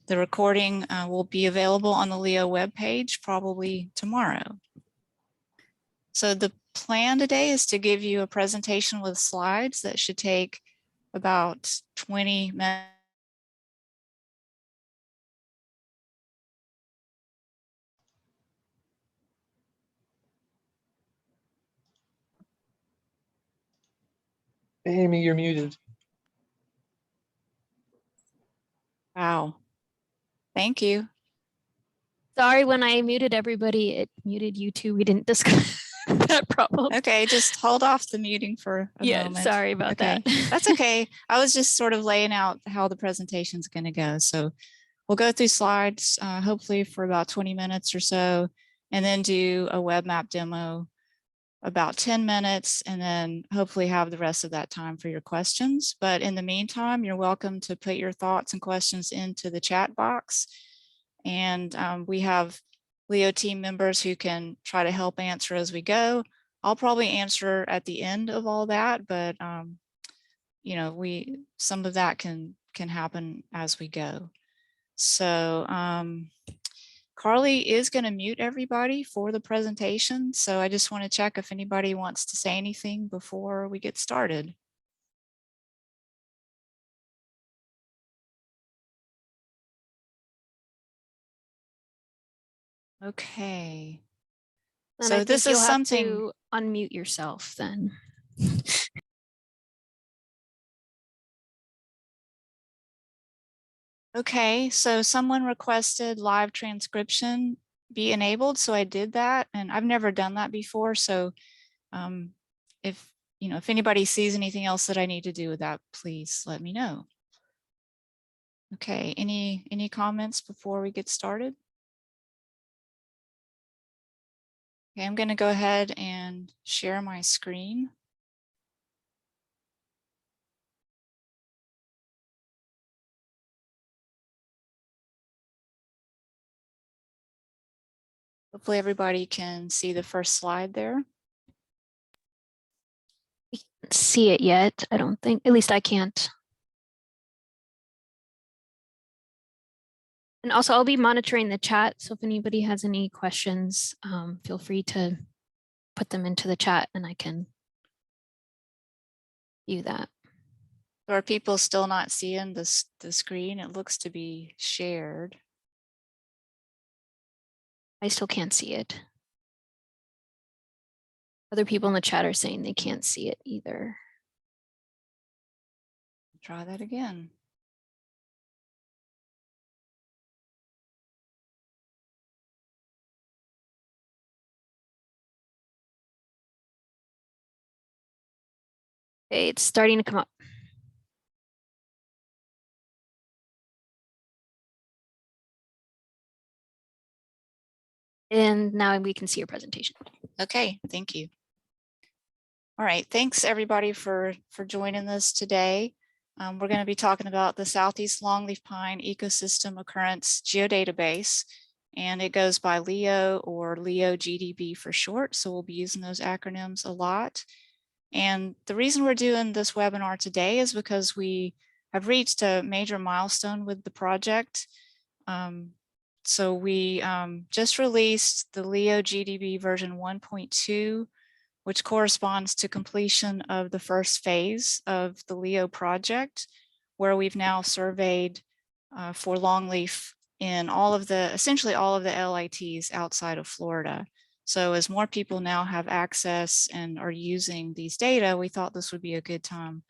The recording will be available on the Leo webpage probably tomorrow. So the plan today is to give you a presentation with slides that should take about 20 minutes. Amy, you're muted. Wow. Thank you. Sorry, when I muted everybody, it muted you too. We didn't discuss that problem. Okay, just hold off the muting for a moment. Sorry about that. That's okay. I was just sort of laying out how the presentation is going to go. So we'll go through slides, hopefully for about 20 minutes or so, and then do a web map demo about 10 minutes, and then hopefully have the rest of that time for your questions. But in the meantime, you're welcome to put your thoughts and questions into the chat box. And we have Leo team members who can try to help answer as we go. I'll probably answer at the end of all that, but you know, some of that can happen as we go. So Carly is going to mute everybody for the presentation. So I just want to check if anybody wants to say anything before we get started. Okay. Then so this is something to unmute yourself then. Okay, so someone requested live transcription be enabled, so I did that, and I've never done that before. So if anybody sees anything else that I need to do with that, please let me know. Okay, any comments before we get started? Okay, I'm going to go ahead and share my screen. Hopefully everybody can see the first slide there. We can't see it yet, I don't think. At least I can't. And also I'll be monitoring the chat. So if anybody has any questions, feel free to put them into the chat and I can view that. So are people still not seeing the screen? It looks to be shared. I still can't see it. Other people in the chat are saying they can't see it either. Try that again. Okay, it's starting to come up. And now we can see your presentation. Okay, thank you. All right, thanks everybody for joining us today. We're going to be talking about the Southeast Longleaf Pine Ecosystem Occurrence Geodatabase, and it goes by Leo or Leo GDB for short, so we'll be using those acronyms a lot. And the reason we're doing this webinar today is because we have reached a major milestone with the project. So we just released the Leo GDB version 1.2, which corresponds to completion of the first phase of the Leo project, where we've now surveyed for Longleaf in essentially all of the LITs outside of Florida. So as more people now have access and are using these data, we thought this would be a good time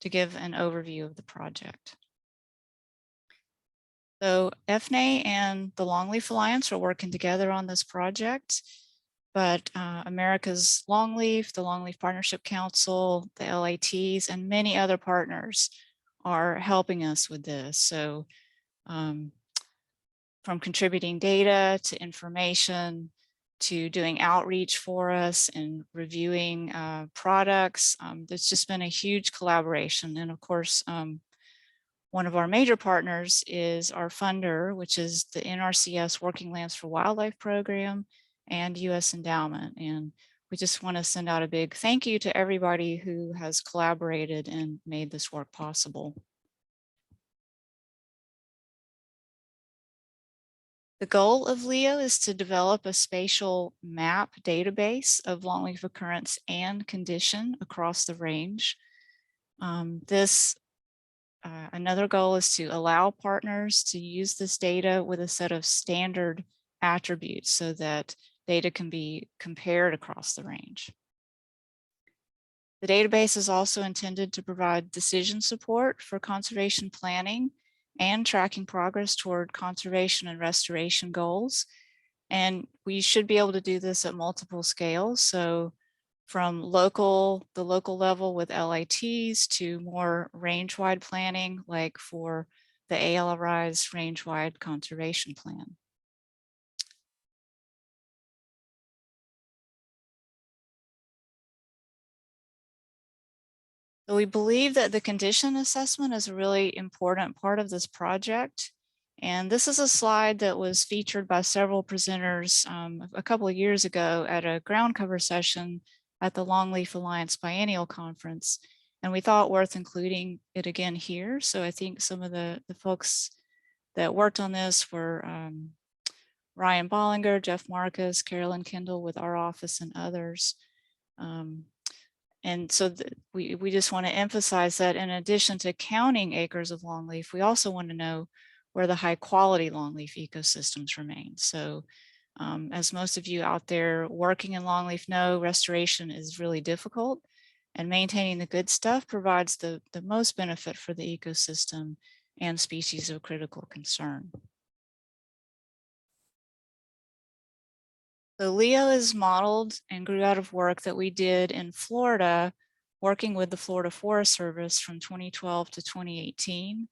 to give an overview of the project. So FNA and the Longleaf Alliance are working together on this project, but America's Longleaf, the Longleaf Partnership Council, the LITs, and many other partners are helping us with this. So from contributing data to information, to doing outreach for us and reviewing products, there's just been a huge collaboration. And of course, one of our major partners is our funder, which is the NRCS Working Lands for Wildlife program and US Endowment. And we just want to send out a big thank you to everybody who has collaborated and made this work possible. The goal of LEO is to develop a spatial map database of longleaf occurrence and condition across the range. Another goal is to allow partners to use this data with a set of standard attributes so that data can be compared across the range. The database is also intended to provide decision support for conservation planning and tracking progress toward conservation and restoration goals. And we should be able to do this at multiple scales. So from the local level with LITs to more range-wide planning, like for the ALRI's range-wide conservation plan. So we believe that the condition assessment is a really important part of this project. And this is a slide that was featured by several presenters a couple of years ago at a ground cover session at the Longleaf Alliance Biennial Conference. And we thought worth including it again here. So I think some of the folks that worked on this were Ryan Bollinger, Jeff Marcus, Carolyn Kendall with our office and others. And so we just want to emphasize that in addition to counting acres of longleaf, we also want to know where the high quality longleaf ecosystems remain. So as most of you out there working in longleaf know, restoration is really difficult, and maintaining the good stuff provides the most benefit for the ecosystem and species of critical concern. So LEO is modeled and grew out of work that we did in Florida, working with the Florida Forest Service from 2012 to 2018.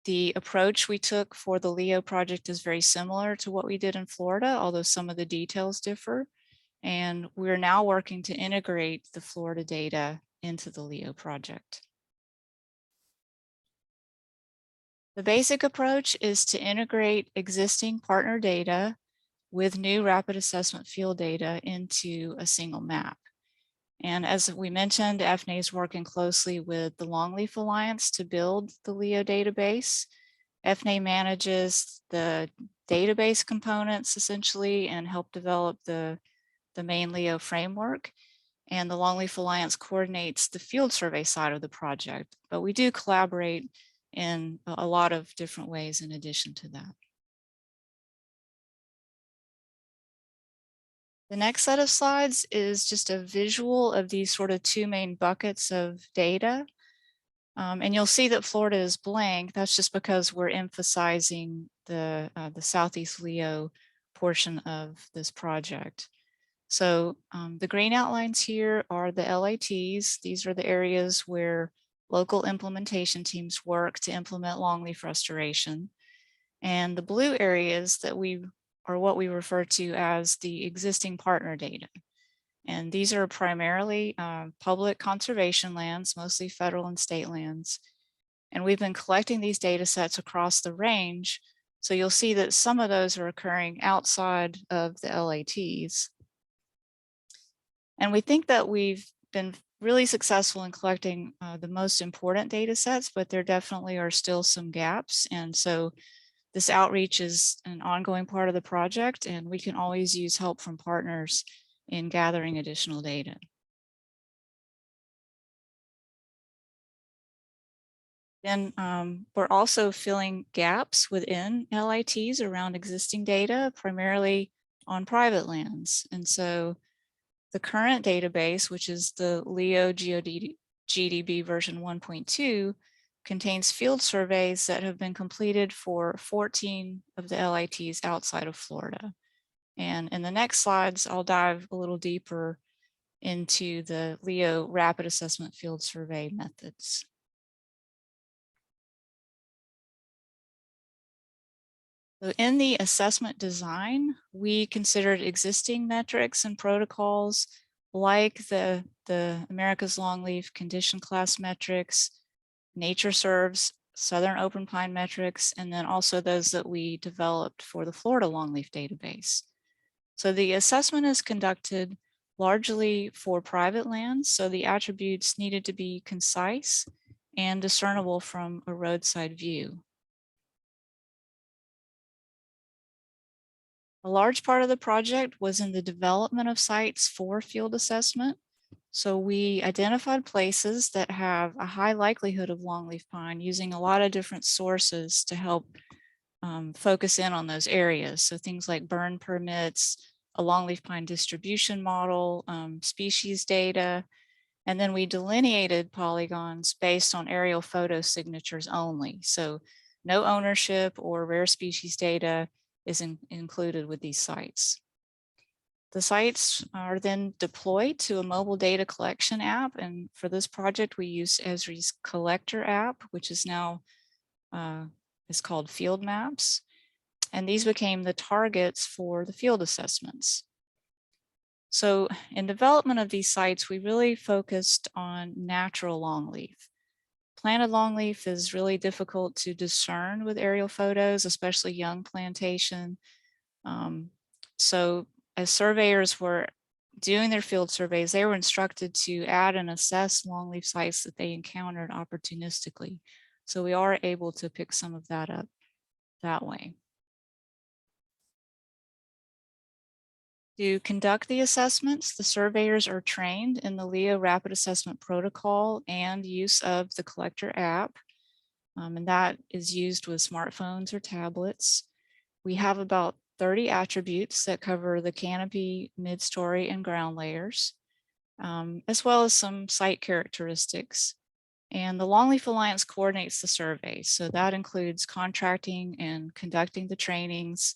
The approach we took for the LEO project is very similar to what we did in Florida, although some of the details differ. And we're now working to integrate the Florida data into the LEO project. The basic approach is to integrate existing partner data with new rapid assessment field data into a single map. And as we mentioned, FNA is working closely with the Longleaf Alliance to build the LEO database. FNA manages the database components essentially and help develop the main LEO framework. And the Longleaf Alliance coordinates the field survey side of the project, but we do collaborate in a lot of different ways in addition to that. The next set of slides is just a visual of these sort of two main buckets of data. And you'll see that Florida is blank. That's just because we're emphasizing the Southeast LEO portion of this project. So the green outlines here are the LATs. These are the areas where local implementation teams work to implement longleaf restoration. And the blue areas that are what we refer to as the existing partner data. And these are primarily public conservation lands, mostly federal and state lands. And we've been collecting these data sets across the range. So you'll see that some of those are occurring outside of the LATs. And we think that we've been really successful in collecting the most important data sets, but there definitely are still some gaps. And so this outreach is an ongoing part of the project, and we can always use help from partners in gathering additional data. Then we're also filling gaps within LITs around existing data, primarily on private lands. And so the current database, which is the LEO GDB version 1.2, contains field surveys that have been completed for 14 of the LITs outside of Florida. And in the next slides, I'll dive a little deeper into the LEO rapid assessment field survey methods. So in the assessment design, we considered existing metrics and protocols like the America's Longleaf condition class metrics, Nature Surv's Southern Open Pine metrics, and then also those that we developed for the Florida Longleaf database. So the assessment is conducted largely for private lands, so the attributes needed to be concise and discernible from a roadside view. A large part of the project was in the development of sites for field assessment. So we identified places that have a high likelihood of longleaf pine using a lot of different sources to help focus in on those areas. So things like burn permits, a longleaf pine distribution model, species data, and then we delineated polygons based on aerial photo signatures only. So no ownership or rare species data is included with these sites. The sites are then deployed to a mobile data collection app. And for this project, we use Esri's collector app, which is now is called Field Maps. And these became the targets for the field assessments. So in development of these sites, we really focused on natural longleaf. Planted longleaf is really difficult to discern with aerial photos, especially young plantation. So as surveyors were doing their field surveys, they were instructed to add and assess longleaf sites that they encountered opportunistically. So we are able to pick some of that up that way. To conduct the assessments, the surveyors are trained in the LEO Rapid Assessment Protocol and use of the collector app, and that is used with smartphones or tablets. We have about 30 attributes that cover the canopy, mid-story, and ground layers, as well as some site characteristics. And the Longleaf Alliance coordinates the survey, so that includes contracting and conducting the trainings,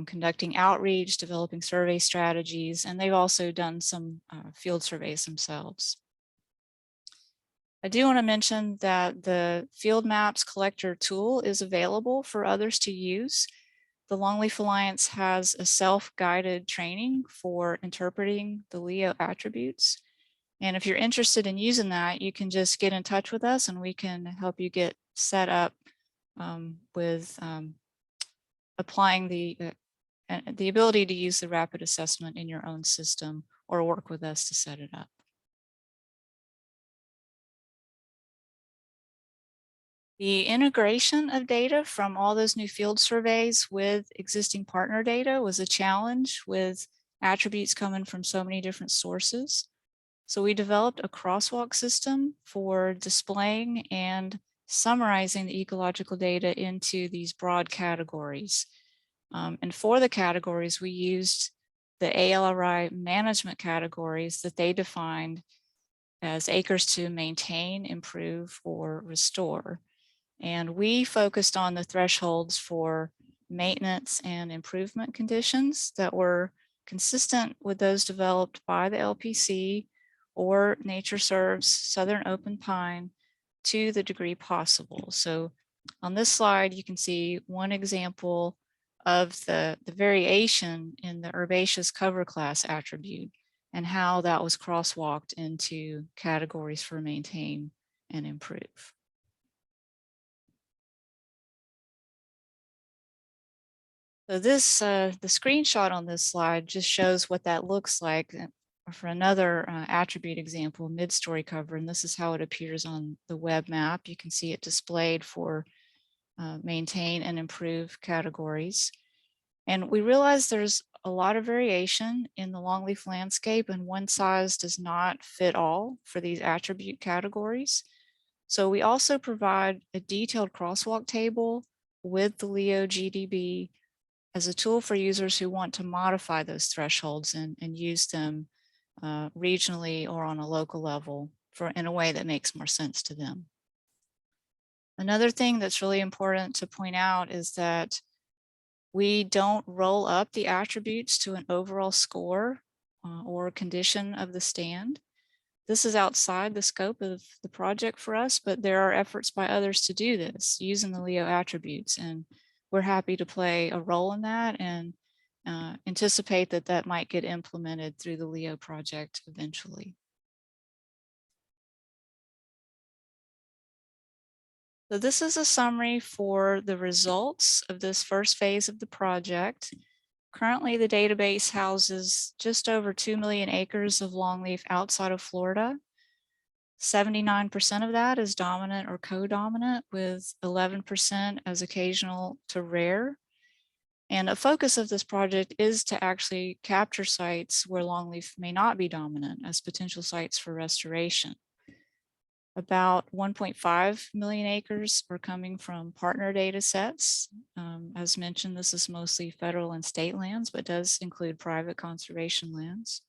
conducting outreach, developing survey strategies, and they've also done some field surveys themselves. I do want to mention that the Field Maps Collector tool is available for others to use. The Longleaf Alliance has a self-guided training for interpreting the LEO attributes. And if you're interested in using that, you can just get in touch with us and we can help you get set up with applying the ability to use the rapid assessment in your own system or work with us to set it up. The integration of data from all those new field surveys with existing partner data was a challenge with attributes coming from so many different sources. So we developed a crosswalk system for displaying and summarizing the ecological data into these broad categories. And for the categories, we used the ALRI management categories that they defined as acres to maintain, improve, or restore. And we focused on the thresholds for maintenance and improvement conditions that were consistent with those developed by the LPC or Nature Surv's Southern Open Pine to the degree possible. So on this slide, you can see one example of the variation in the herbaceous cover class attribute and how that was crosswalked into categories for maintain and improve. So this, the screenshot on this slide just shows what that looks like for another attribute example, mid-story cover, and this is how it appears on the web map. You can see it displayed for maintain and improve categories. And we realize there's a lot of variation in the longleaf landscape and one size does not fit all for these attribute categories. So we also provide a detailed crosswalk table with the LEO GDB as a tool for users who want to modify those thresholds and use them regionally or on a local level in a way that makes more sense to them. Another thing that's really important to point out is that we don't roll up the attributes to an overall score or condition of the stand. This is outside the scope of the project for us, but there are efforts by others to do this using the LEO attributes, and we're happy to play a role in that and anticipate that that might get implemented through the LEO project eventually. So this is a summary for the results of this first phase of the project. Currently, the database houses just over 2 million acres of longleaf outside of Florida. 79% of that is dominant or co-dominant, with 11% as occasional to rare. And a focus of this project is to actually capture sites where longleaf may not be dominant as potential sites for restoration. About 1.5 million acres are coming from partner data sets. As mentioned, this is mostly federal and state lands, but does include private conservation lands.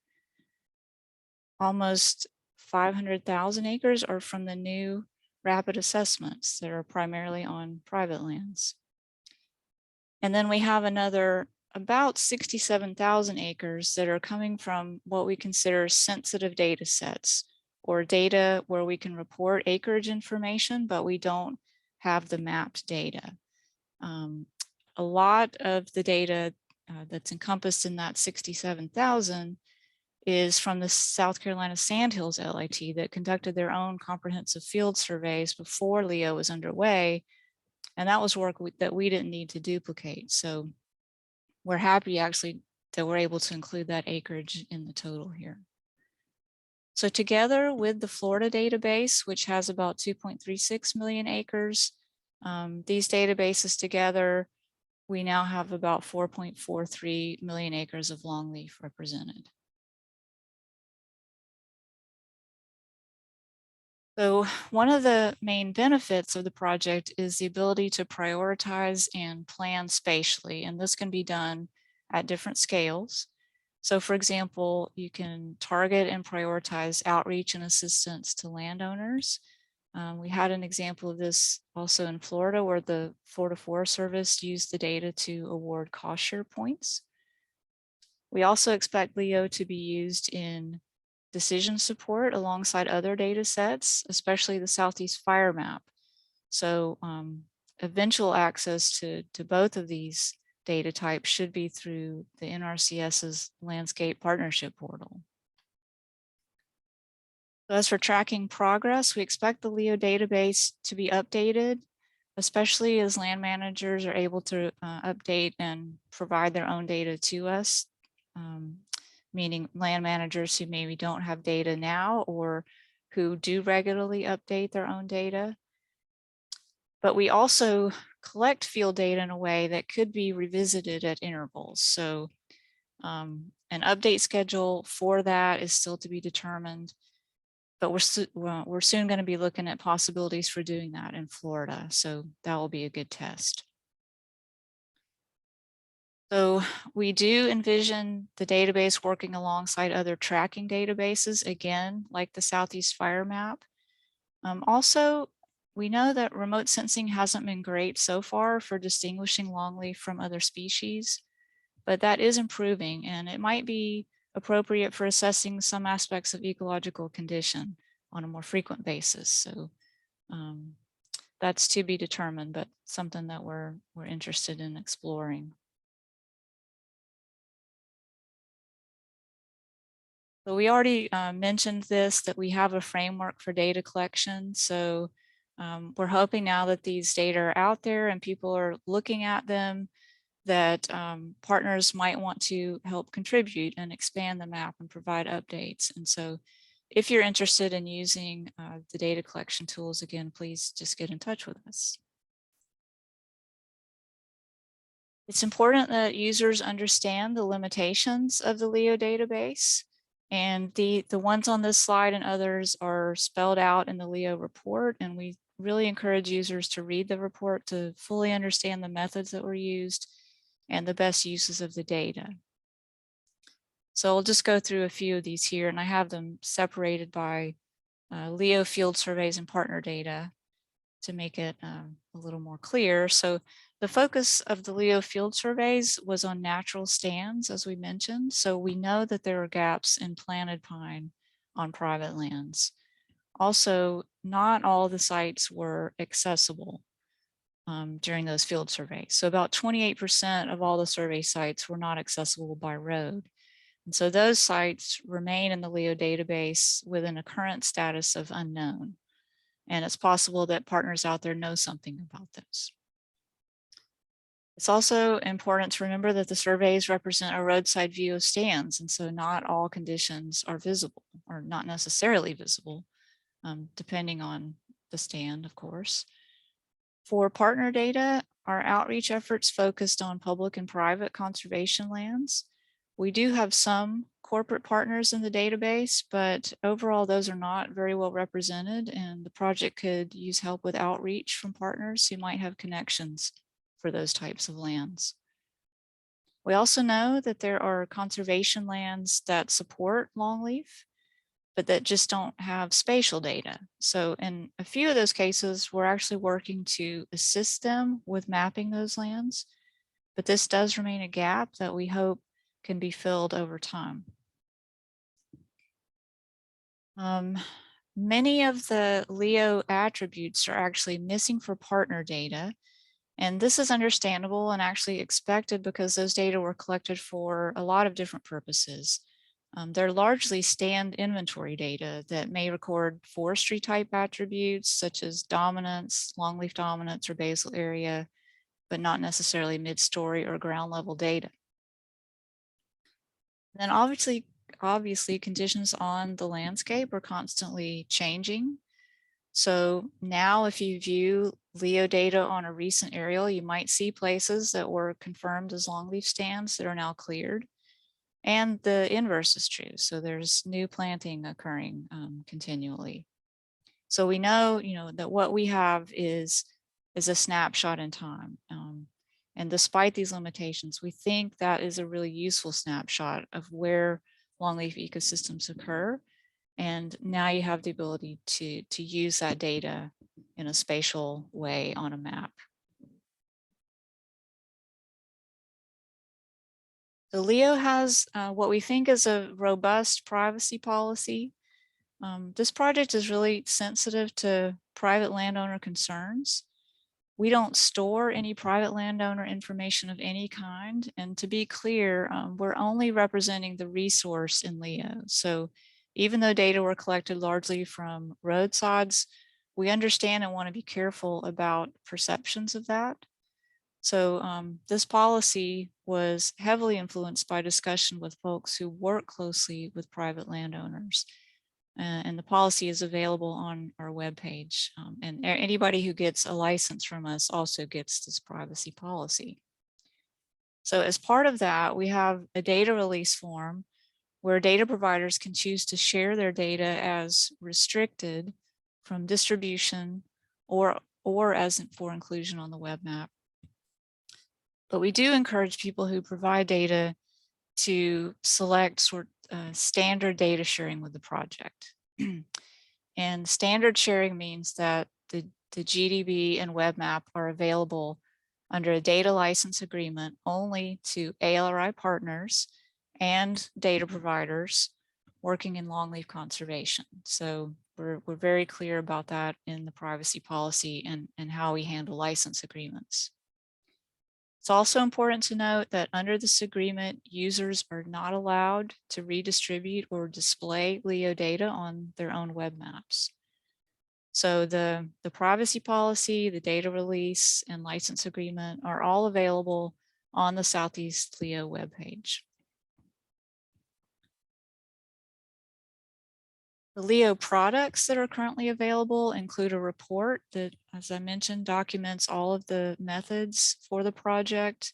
Almost 500,000 acres are from the new rapid assessments that are primarily on private lands. And then we have another about 67,000 acres that are coming from what we consider sensitive data sets, or data where we can report acreage information, but we don't have the mapped data. A lot of the data that's encompassed in that 67,000 is from the South Carolina Sandhills LIT that conducted their own comprehensive field surveys before LEO was underway. And that was work that we didn't need to duplicate. So we're happy actually that we're able to include that acreage in the total here. So together with the Florida database, which has about 2.36 million acres, these databases together, we now have about 4.43 million acres of longleaf represented. So one of the main benefits of the project is the ability to prioritize and plan spatially, and this can be done at different scales. So for example, you can target and prioritize outreach and assistance to landowners. We had an example of this also in Florida, where the Florida Forest Service used the data to award cost share points. We also expect LEO to be used in decision support alongside other data sets, especially the Southeast Fire Map. So eventual access to both of these data types should be through the NRCS's Landscape Partnership Portal. So as for tracking progress, we expect the LEO database to be updated, especially as land managers are able to update and provide their own data to us. Meaning land managers who maybe don't have data now or who do regularly update their own data. But we also collect field data in a way that could be revisited at intervals. So an update schedule for that is still to be determined, but we're soon going to be looking at possibilities for doing that in Florida. So that will be a good test. So we do envision the database working alongside other tracking databases, again, like the Southeast Fire Map. Also, we know that remote sensing hasn't been great so far for distinguishing longleaf from other species, but that is improving, and it might be appropriate for assessing some aspects of ecological condition on a more frequent basis. So that's to be determined, but something that we're interested in exploring. So we already mentioned this, that we have a framework for data collection. So we're hoping now that these data are out there and people are looking at them, that partners might want to help contribute and expand the map and provide updates. And so if you're interested in using the data collection tools, again, please just get in touch with us. It's important that users understand the limitations of the LEO database. And the ones on this slide and others are spelled out in the LEO report. And we really encourage users to read the report to fully understand the methods that were used and the best uses of the data. So I'll just go through a few of these here, and I have them separated by LEO field surveys and partner data to make it a little more clear. So the focus of the LEO field surveys was on natural stands, as we mentioned. So we know that there are gaps in planted pine on private lands. Also, not all the sites were accessible during those field surveys. So about 28% of all the survey sites were not accessible by road. And so those sites remain in the LEO database within a current status of unknown. And it's possible that partners out there know something about those. It's also important to remember that the surveys represent a roadside view of stands, and so not all conditions are visible, or not necessarily visible, depending on the stand, of course. For partner data, our outreach efforts focused on public and private conservation lands. We do have some corporate partners in the database, but overall those are not very well represented, and the project could use help with outreach from partners who might have connections for those types of lands. We also know that there are conservation lands that support Longleaf, but that just don't have spatial data. So in a few of those cases, we're actually working to assist them with mapping those lands, but this does remain a gap that we hope can be filled over time. Many of the LEO attributes are actually missing for partner data, and this is understandable and actually expected because those data were collected for a lot of different purposes. They're largely stand inventory data that may record forestry type attributes such as dominance, longleaf dominance, or basal area, but not necessarily mid-story or ground level data. Then obviously conditions on the landscape are constantly changing. So now if you view LEO data on a recent aerial, you might see places that were confirmed as longleaf stands that are now cleared. And the inverse is true. So there's new planting occurring continually. So we know, that what we have is a snapshot in time. And despite these limitations, we think that is a really useful snapshot of where longleaf ecosystems occur. And now you have the ability to use that data in a spatial way on a map. The LEO has what we think is a robust privacy policy. This project is really sensitive to private landowner concerns. We don't store any private landowner information of any kind. And to be clear, we're only representing the resource in LEO. So even though data were collected largely from roadsides, we understand and want to be careful about perceptions of that. So this policy was heavily influenced by discussion with folks who work closely with private landowners. And the policy is available on our webpage. And anybody who gets a license from us also gets this privacy policy. So as part of that, we have a data release form where data providers can choose to share their data as restricted from distribution or as for inclusion on the web map. But we do encourage people who provide data to select standard data sharing with the project. And standard sharing means that the GDB and web map are available under a data license agreement only to ALRI partners and data providers working in longleaf conservation. So we're very clear about that in the privacy policy and how we handle license agreements. It's also important to note that under this agreement, users are not allowed to redistribute or display LEO data on their own web maps. So the privacy policy, the data release, and license agreement are all available on the Southeast LEO webpage. The LEO products that are currently available include a report that, as I mentioned, documents all of the methods for the project.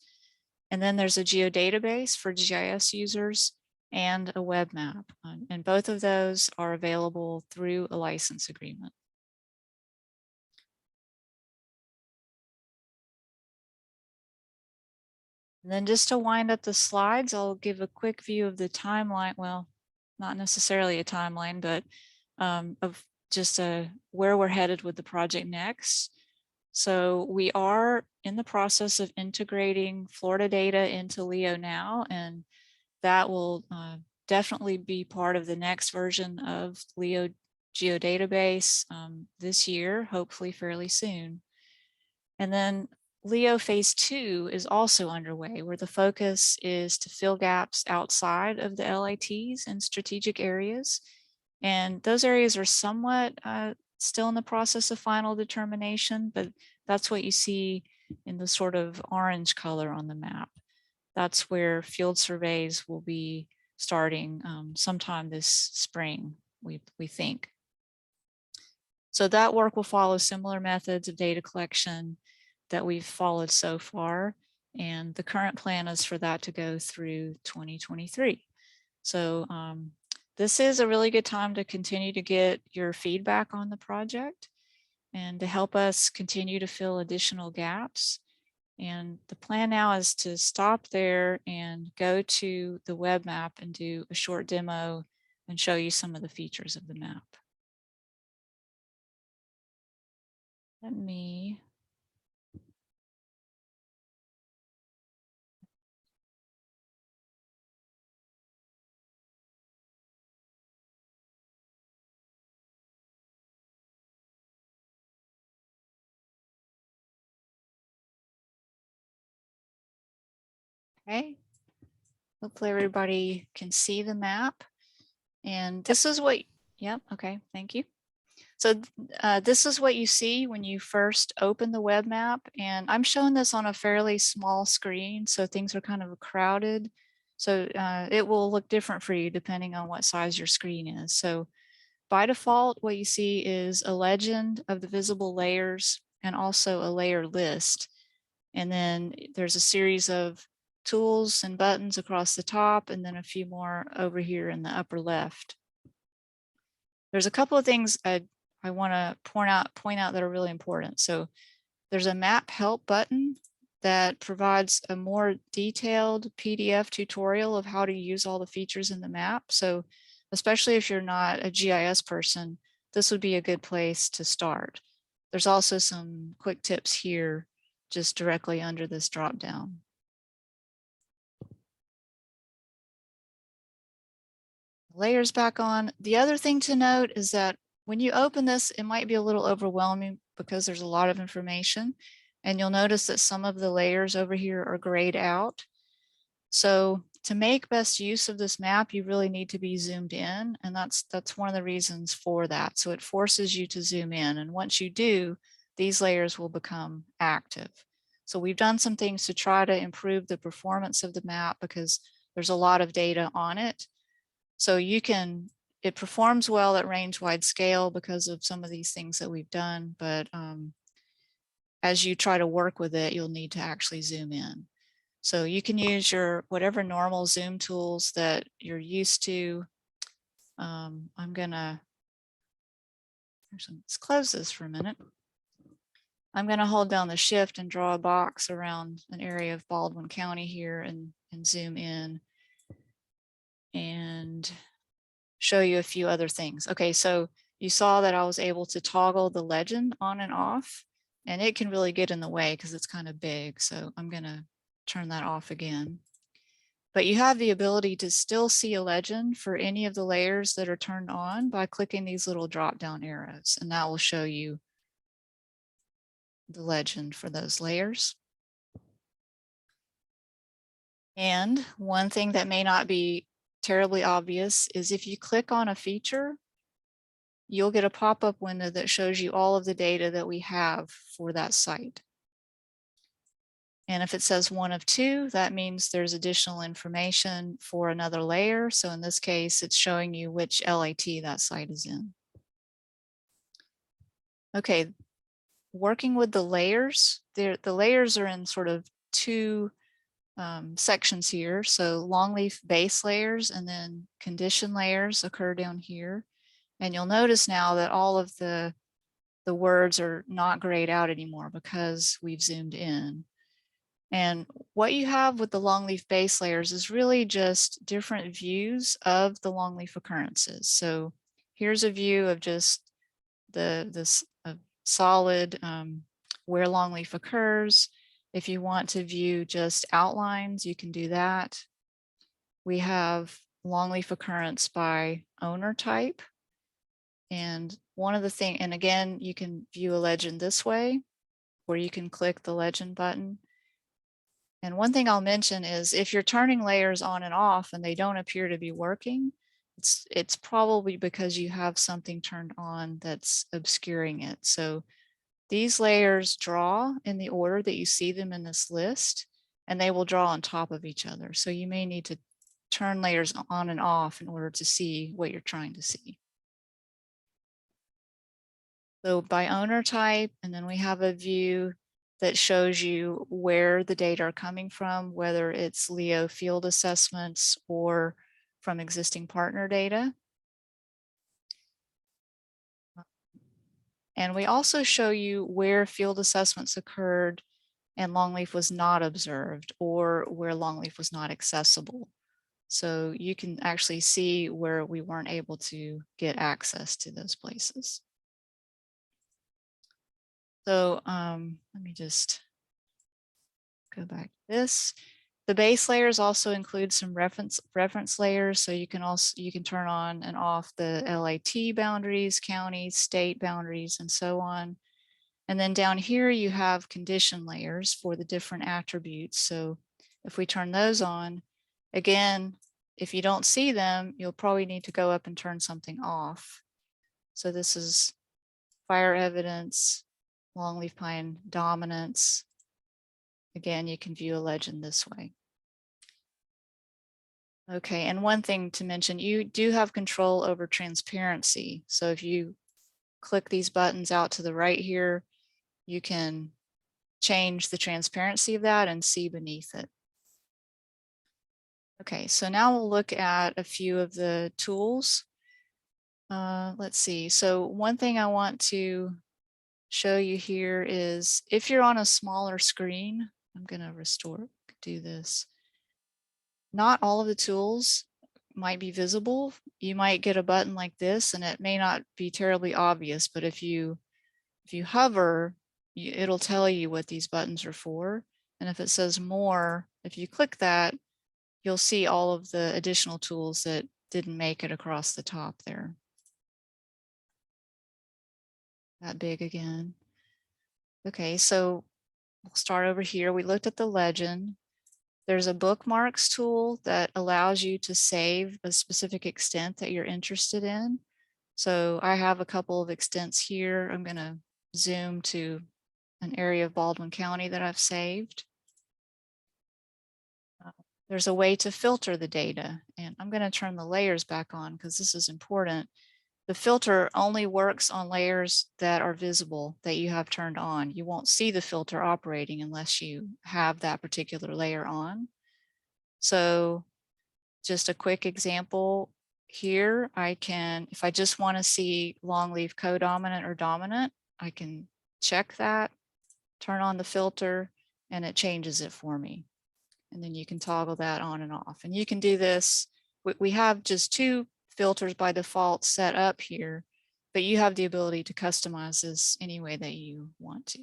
And then there's a Geodatabase for GIS users and a web map. And both of those are available through a license agreement. And then just to wind up the slides, I'll give a quick view of the timeline. Well, not necessarily a timeline, but of just where we're headed with the project next. So we are in the process of integrating Florida data into LEO now, and that will definitely be part of the next version of LEO Geodatabase this year, hopefully fairly soon. And then LEO phase 2 is also underway, where the focus is to fill gaps outside of the LITs in strategic areas. And those areas are somewhat still in the process of final determination, but that's what you see in the sort of orange color on the map. That's where field surveys will be starting sometime this spring, we think. So that work will follow similar methods of data collection that we've followed so far. And the current plan is for that to go through 2023. So this is a really good time to continue to get your feedback on the project and to help us continue to fill additional gaps. And the plan now is to stop there and go to the web map and do a short demo and show you some of the features of the map. Let me. Okay. Hopefully everybody can see the map. And this is what, yep, okay, thank you. So this is what you see when you first open the web map. And I'm showing this on a fairly small screen, so things are kind of crowded. So it will look different for you depending on what size your screen is. So by default, what you see is a legend of the visible layers and also a layer list. And then there's a series of tools and buttons across the top, and then a few more over here in the upper left. There's a couple of things I want to point out that are really important. So there's a map help button that provides a more detailed PDF tutorial of how to use all the features in the map. So especially if you're not a GIS person, this would be a good place to start. There's also some quick tips here just directly under this drop down. Layers back on. The other thing to note is that when you open this, it might be a little overwhelming because there's a lot of information, and you'll notice that some of the layers over here are grayed out. So to make best use of this map, you really need to be zoomed in, and that's one of the reasons for that. So it forces you to zoom in, and once you do, these layers will become active. So we've done some things to try to improve the performance of the map because there's a lot of data on it. So it performs well at range-wide scale because of some of these things that we've done, but as you try to work with it, you'll need to actually zoom in. So you can use your whatever normal zoom tools that you're used to. I'm gonna, actually, let's close this for a minute. I'm gonna hold down the shift and draw a box around an area of Baldwin County here and zoom in and show you a few other things. Okay, so you saw that I was able to toggle the legend on and off, and it can really get in the way because it's kind of big. So I'm gonna turn that off again. But you have the ability to still see a legend for any of the layers that are turned on by clicking these little drop down arrows, and that will show you the legend for those layers. And one thing that may not be terribly obvious is if you click on a feature, you'll get a pop-up window that shows you all of the data that we have for that site. And if it says 1 of 2, that means there's additional information for another layer. So in this case, it's showing you which LAT that site is in. Okay, working with the layers, the layers are in sort of two sections here. So Longleaf base layers and then condition layers occur down here. And you'll notice now that all of the words are not grayed out anymore because we've zoomed in. And what you have with the Longleaf base layers is really just different views of the Longleaf occurrences. So here's a view of just this solid where Longleaf occurs. If you want to view just outlines, you can do that. We have Longleaf occurrence by owner type. And one of the things, and again, you can view a legend this way, where you can click the legend button. And one thing I'll mention is if you're turning layers on and off and they don't appear to be working, it's probably because you have something turned on that's obscuring it. So these layers draw in the order that you see them in this list, and they will draw on top of each other. So you may need to turn layers on and off in order to see what you're trying to see. So by owner type, and then we have a view that shows you where the data are coming from, whether it's LEO field assessments or from existing partner data. And we also show you where field assessments occurred and Longleaf was not observed, or where Longleaf was not accessible. So you can actually see where we weren't able to get access to those places. So let me just go back to this. The base layers also include some reference layers. So you can turn on and off the LAT boundaries, county, state boundaries, and so on. And then down here you have condition layers for the different attributes. So if we turn those on, again, if you don't see them, you'll probably need to go up and turn something off. So this is fire evidence, longleaf pine dominance. Again, you can view a legend this way. Okay, and one thing to mention, you do have control over transparency. So if you click these buttons out to the right here, you can change the transparency of that and see beneath it. Okay, so now we'll look at a few of the tools. Let's see. So one thing I want to show you here is if you're on a smaller screen, I'm going to do this. Not all of the tools might be visible. You might get a button like this and it may not be terribly obvious, but if you hover, it'll tell you what these buttons are for. And if it says more, if you click that, you'll see all of the additional tools that didn't make it across the top there. That big again. Okay, so we'll start over here. We looked at the legend. There's a bookmarks tool that allows you to save a specific extent that you're interested in. So I have a couple of extents here. I'm going to zoom to an area of Baldwin County that I've saved. There's a way to filter the data, and I'm going to turn the layers back on because this is important. The filter only works on layers that are visible, that you have turned on. You won't see the filter operating unless you have that particular layer on. So just a quick example here, I can, if I just want to see longleaf codominant or dominant, I can check that, turn on the filter, and it changes it for me. And then you can toggle that on and off. And you can do this. We have just 2 filters by default set up here, but you have the ability to customize this any way that you want to.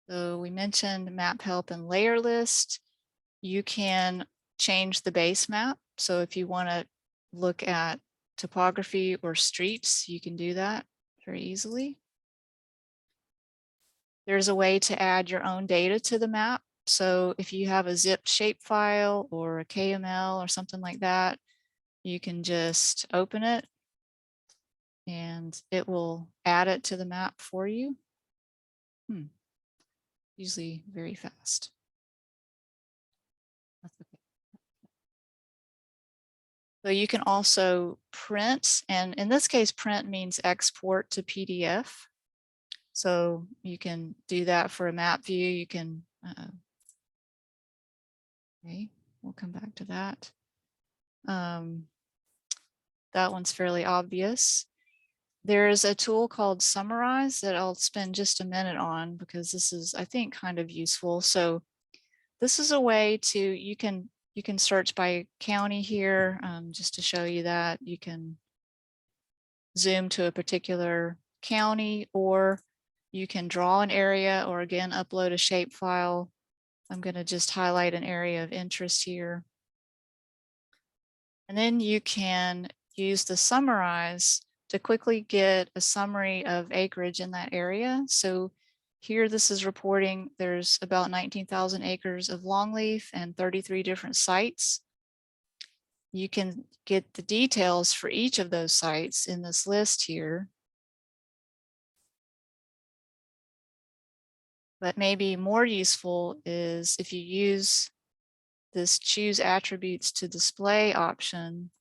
So we mentioned map help and layer list. You can change the base map. So if you want to look at topography or streets, you can do that very easily. There's a way to add your own data to the map. So if you have a zipped shapefile or a KML or something like that, you can just open it and it will add it to the map for you. Usually very fast. That's okay. So you can also print, and in this case, print means export to PDF. So you can do that for a map view. You can, okay, we'll come back to that. That one's fairly obvious. There's a tool called Summarize that I'll spend just a minute on because this is, I think, kind of useful. So this is a way to, you can search by county here, just to show you that. You can zoom to a particular county, or you can draw an area, or again, upload a shapefile. I'm going to just highlight an area of interest here. And then you can use the Summarize to quickly get a summary of acreage in that area. So here, this is reporting there's about 19,000 acres of longleaf and 33 different sites. You can get the details for each of those sites in this list here. But maybe more useful is if you use this choose attributes to display option,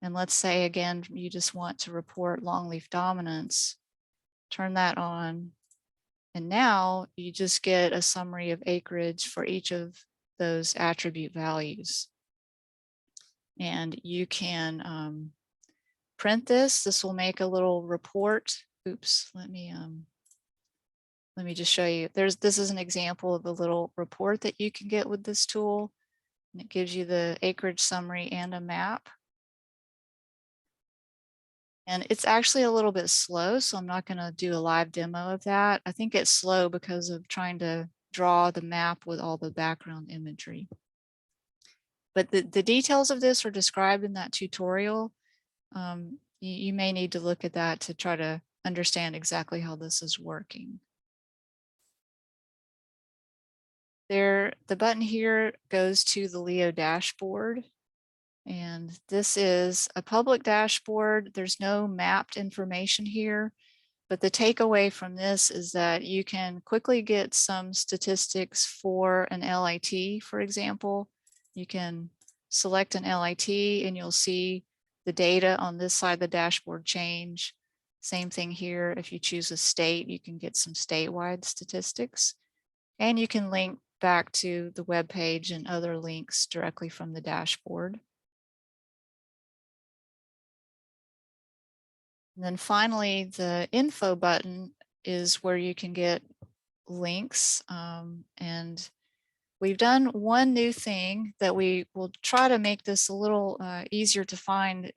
And let's say again, you just want to report longleaf dominance, turn that on. And now you just get a summary of acreage for each of those attribute values. And you can print this. This will make a little report. Oops, let me just show you. This is an example of a little report that you can get with this tool. And it gives you the acreage summary and a map. And it's actually a little bit slow, so I'm not going to do a live demo of that. I think it's slow because of trying to draw the map with all the background imagery. But the details of this are described in that tutorial. You may need to look at that to try to understand exactly how this is working. The button here goes to the Leo dashboard. And this is a public dashboard. There's no mapped information here, but the takeaway from this is that you can quickly get some statistics for an LIT, for example. You can select an LIT and you'll see the data on this side of the dashboard change. Same thing here. If you choose a state, you can get some statewide statistics. And you can link back to the web page and other links directly from the dashboard. And then finally, the info button is where you can get links. And we've done one new thing that we will try to make this a little easier to find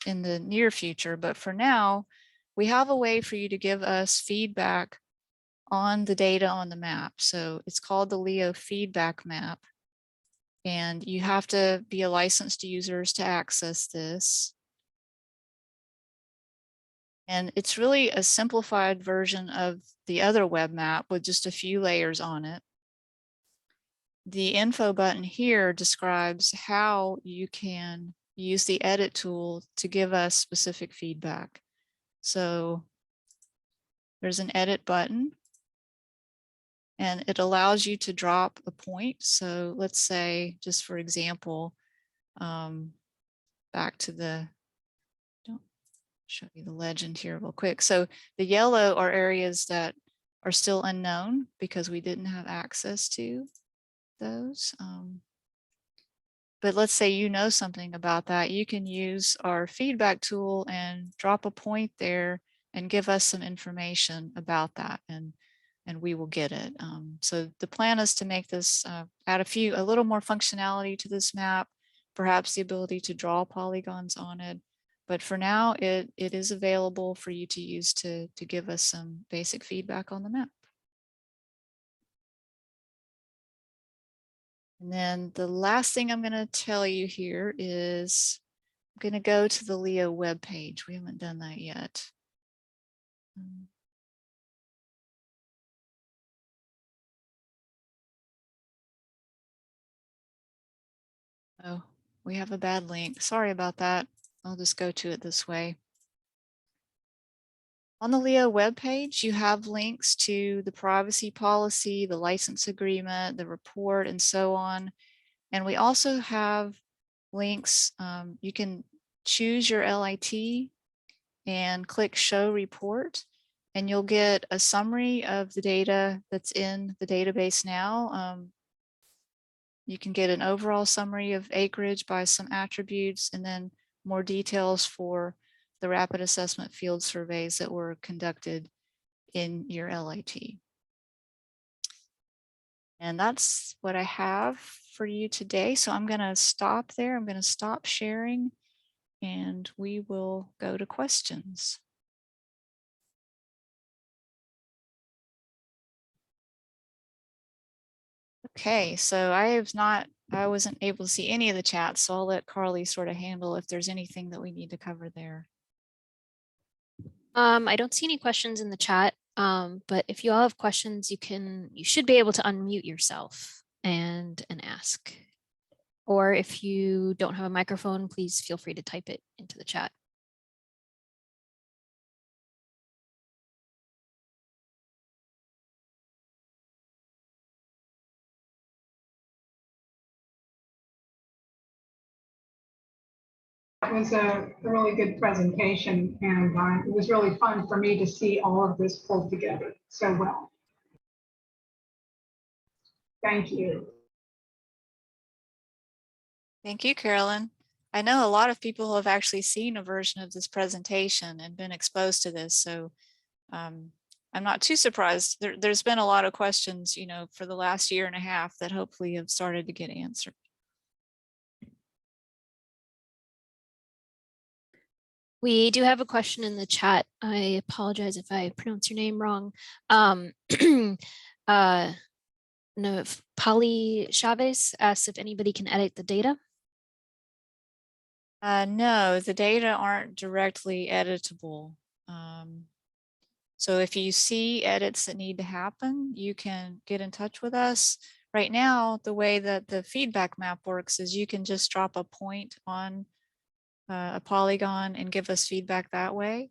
in the near future. But for now, we have a way for you to give us feedback on the data on the map. So it's called the Leo feedback map. And you have to be a licensed user to access this. And it's really a simplified version of the other web map with just a few layers on it. The info button here describes how you can use the edit tool to give us specific feedback. So there's an edit button and it allows you to drop a point. So let's say, just for example, back to the, show you the legend here real quick. So the yellow are areas that are still unknown because we didn't have access to those. But let's say you know something about that. You can use our feedback tool and drop a point there and give us some information about that, and we will get it. So the plan is to make this, add a little more functionality to this map, perhaps the ability to draw polygons on it. But for now, it is available for you to use to give us some basic feedback on the map. And then the last thing I'm going to tell you here is I'm going to go to the Leo web page. We haven't done that yet. Oh, we have a bad link. Sorry about that. I'll just go to it this way. On the Leo webpage, you have links to the privacy policy, the license agreement, the report, and so on. And we also have links. You can choose your LIT and click Show Report, and you'll get a summary of the data that's in the database now. You can get an overall summary of acreage by some attributes, and then more details for the rapid assessment field surveys that were conducted in your LIT. And that's what I have for you today. So I'm going to stop there. I'm going to stop sharing and we will go to questions. Okay, so I wasn't able to see any of the chats, so I'll let Carly sort of handle if there's anything that we need to cover there. I don't see any questions in the chat, but if you all have questions, you should be able to unmute yourself and ask. Or if you don't have a microphone, please feel free to type it into the chat. It was a really good presentation, and it was really fun for me to see all of this pulled together so well. Thank you. Thank you, Carolyn. I know a lot of people have actually seen a version of this presentation and been exposed to this, so I'm not too surprised. There's been a lot of questions, you know, for the last year and a half that hopefully have started to get answered. We do have a question in the chat. I apologize if I pronounce your name wrong. No, Polly Chavez asks if anybody can edit the data. No, the data aren't directly editable. So if you see edits that need to happen, you can get in touch with us. Right now, the way that the feedback map works is you can just drop a point on a polygon and give us feedback that way.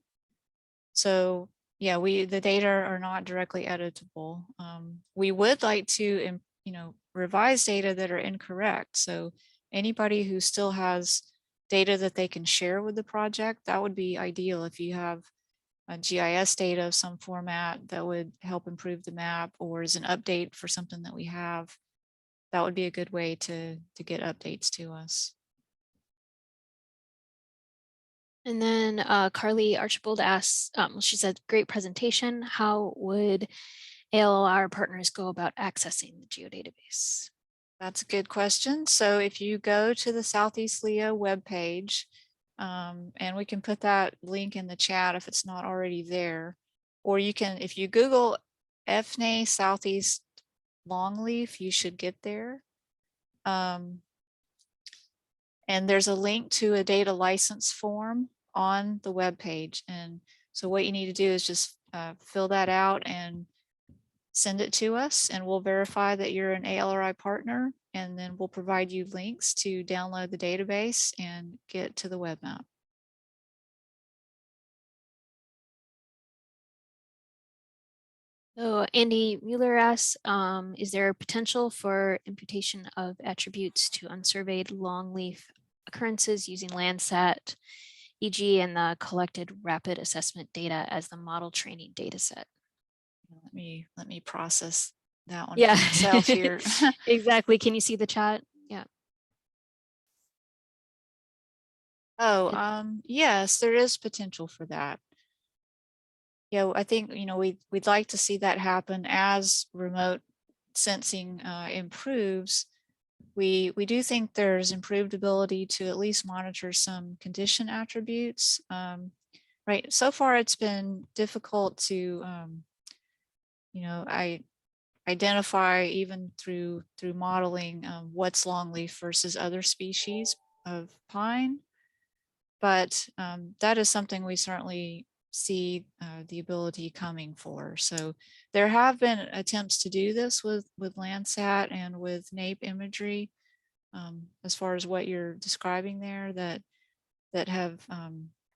So yeah, the data are not directly editable. We would like to, you know, revise data that are incorrect. So anybody who still has data that they can share with the project, that would be ideal. If you have a GIS data of some format that would help improve the map, or as an update for something that we have, that would be a good way to get updates to us. And then Carly Archibald asks, she said, great presentation. How would ALR partners go about accessing the Geodatabase? That's a good question. So if you go to the Southeast Leo webpage, and we can put that link in the chat if it's not already there, or you can, if you Google FNA Southeast Longleaf, you should get there. And there's a link to a data license form on the web page. And so what you need to do is just fill that out and send it to us, and we'll verify that you're an ALRI partner, and then we'll provide you links to download the database and get to the web map. So Andy Mueller asks, is there potential for imputation of attributes to unsurveyed longleaf occurrences using Landsat, e.g. and the collected rapid assessment data as the model training data set? Let me process that one Yeah. for myself here. Exactly. Can you see the chat? Yeah. Oh, yes, there is potential for that. Yeah, I think, you know, we'd like to see that happen as remote sensing improves. We do think there's improved ability to at least monitor some condition attributes. Right, so far it's been difficult to, you know, identify even through modeling what's longleaf versus other species of pine. But that is something we certainly see the ability coming for. So there have been attempts to do this with Landsat and with NAPE imagery, as far as what you're describing there, that have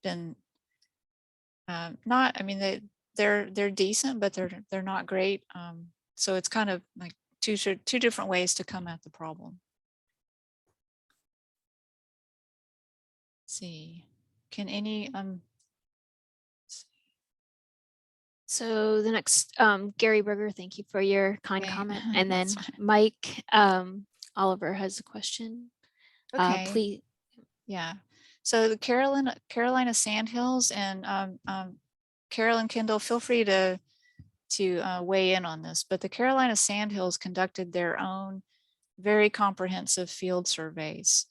been not, I mean, they're decent, but they're not great. So it's kind of like two different ways to come at the problem. Let's see, can any So the next, Gary Berger, thank you for your kind comment. And then Mike Oliver has a question. Okay. Please. Yeah. So the Carolina Sandhills and Carolyn Kendall, feel free to weigh in on this, but the Carolina Sandhills conducted their own very comprehensive field surveys.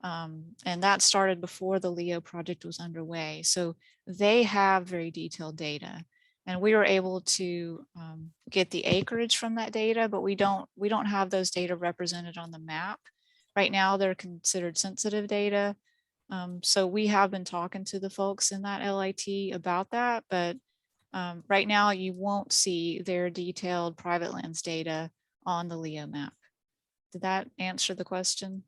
And that started before the LEO project was underway. So they have very detailed data, and we were able to get the acreage from that data, but we don't have those data represented on the map. Right now, they're considered sensitive data. So we have been talking to the folks in that LIT about that, but right now you won't see their detailed private lands data on the LEO map. Did that answer the question?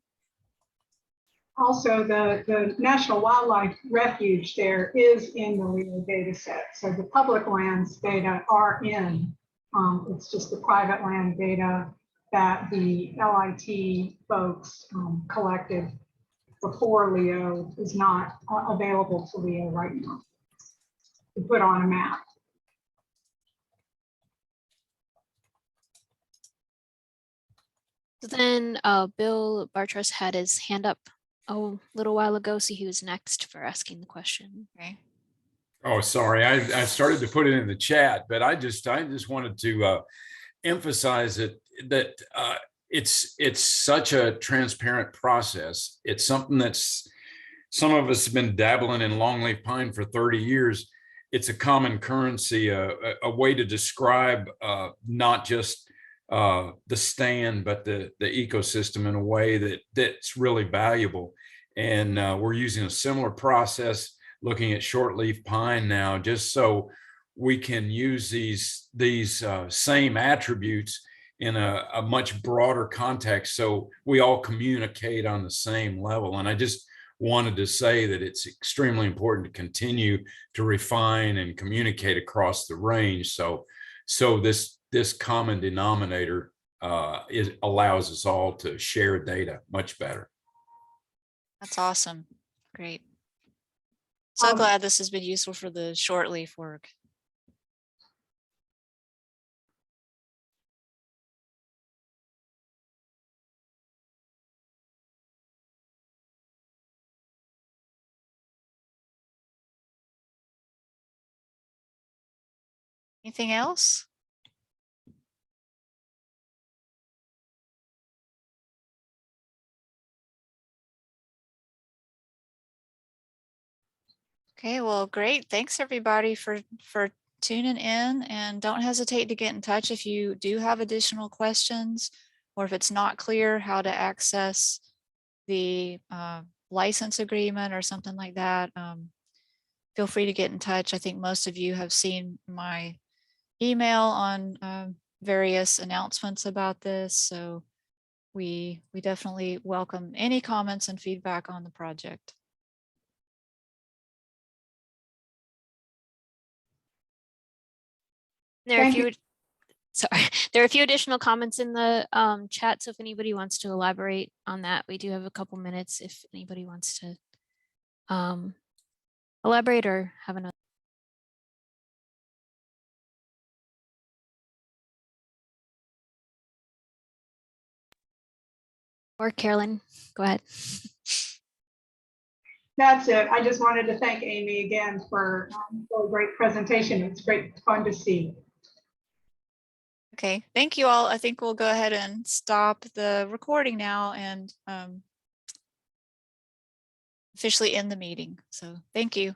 Also, the National Wildlife Refuge there is in the LEO data set. So the public lands data are in. It's just the private land data that the LIT folks collected before Leo is not available to Leo right now to put on a map. So then Bill Bartros had his hand up a little while ago, so he was next for asking the question. Okay. Oh, sorry. I started to put it in the chat, but I just wanted to emphasize that it's such a transparent process. It's something that's some of us have been dabbling in longleaf pine for 30 years. It's a common currency, a way to describe not just the stand, but the ecosystem in a way that's really valuable. And we're using a similar process looking at shortleaf pine now, just so we can use these same attributes in a much broader context, so we all communicate on the same level. And I just wanted to say that it's extremely important to continue to refine and communicate across the range. So this common denominator allows us all to share data much better. That's awesome. Great. So glad this has been useful for the shortleaf work. Anything else? Okay, well, great. Thanks everybody for tuning in, and don't hesitate to get in touch if you do have additional questions, or if it's not clear how to access the license agreement or something like that. Feel free to get in touch. I think most of you have seen my email on various announcements about this, so we definitely welcome any comments and feedback on the project. There are a Thank few, sorry, there are a few additional comments in the chat. So if anybody wants to elaborate on that, we do have a couple minutes if anybody wants to elaborate or have another. Or Carolyn, go ahead. That's it. I just wanted to thank Amy again for a great presentation. It's great fun to see. Okay, thank you all. I think we'll go ahead and stop the recording now and officially end the meeting. So thank you.